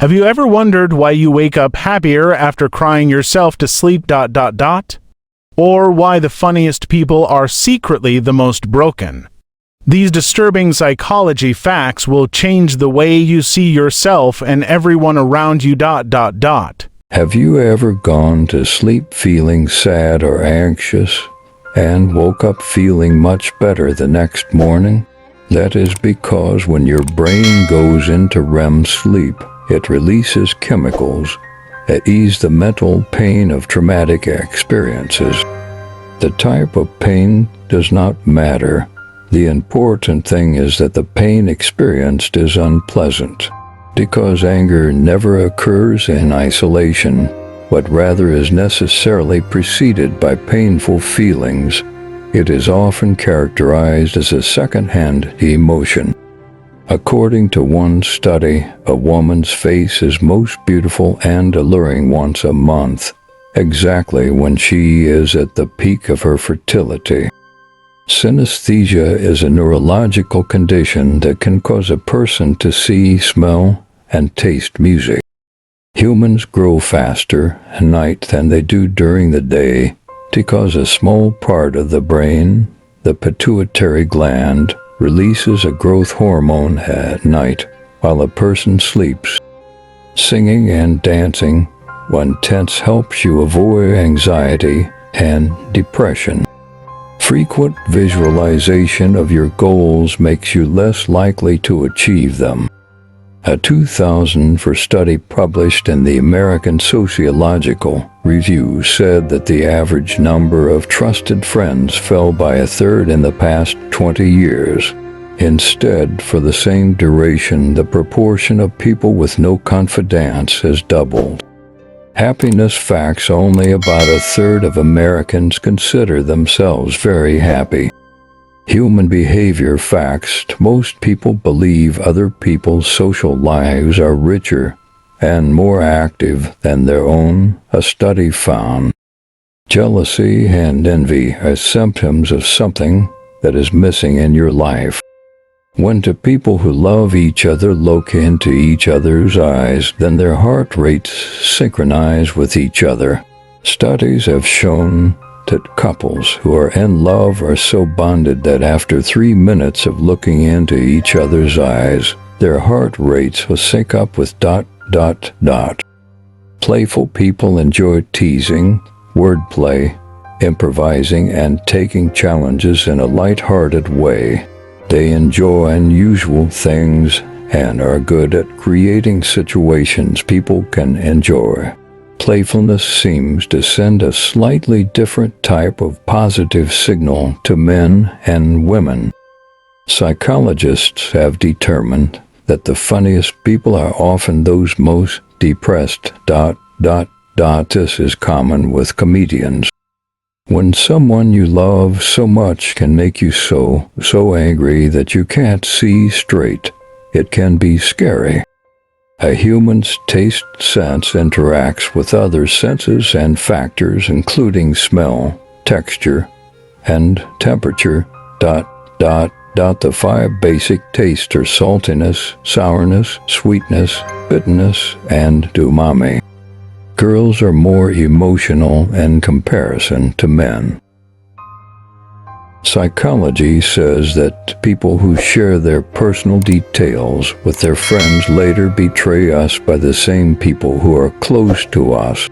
Have you ever wondered why you wake up happier after crying yourself to sleep ... Or why the funniest people are secretly the most broken? These disturbing psychology facts will change the way you see yourself and everyone around you ... Have you ever gone to sleep feeling sad or anxious and woke up feeling much better the next morning? That is because when your brain goes into REM sleep, it releases chemicals that ease the mental pain of traumatic experiences. The type of pain does not matter. The important thing is that the pain experienced is unpleasant. Because anger never occurs in isolation, but rather is necessarily preceded by painful feelings, it is often characterized as a second-hand emotion. According to one study, a woman's face is most beautiful and alluring once a month, exactly when she is at the peak of her fertility. Synesthesia is a neurological condition that can cause a person to see, smell, and taste music. Humans grow faster at night than they do during the day because a small part of the brain, the pituitary gland, releases a growth hormone at night while a person sleeps. Singing and dancing when tense helps you avoid anxiety and depression. Frequent visualization of your goals makes you less likely to achieve them. A 2004 study published in the American Sociological Review said that the average number of trusted friends fell by a third in the past 20 years. Instead, for the same duration, the proportion of people with no confidants has doubled. Happiness facts: only about a third of Americans consider themselves very happy. Human behavior facts: most people believe other people's social lives are richer and more active than their own, a study found. Jealousy and envy are symptoms of something that is missing in your life. When two people who love each other look into each other's eyes, then their heart rates synchronize with each other. Studies have shown that couples who are in love are so bonded that after 3 minutes of looking into each other's eyes, their heart rates will sync up with ... Playful people enjoy teasing, wordplay, improvising, and taking challenges in a light-hearted way. They enjoy unusual things and are good at creating situations people can enjoy. Playfulness seems to send a slightly different type of positive signal to men and women. Psychologists have determined that the funniest people are often those most depressed ... This is common with comedians. When someone you love so much can make you so angry that you can't see straight, it can be scary. A human's taste sense interacts with other senses and factors including smell, texture, and temperature ... The 5 basic tastes are saltiness, sourness, sweetness, bitterness, and umami. Girls are more emotional in comparison to men. Psychology says that people who share their personal details with their friends later betray us by the same people who are close to us.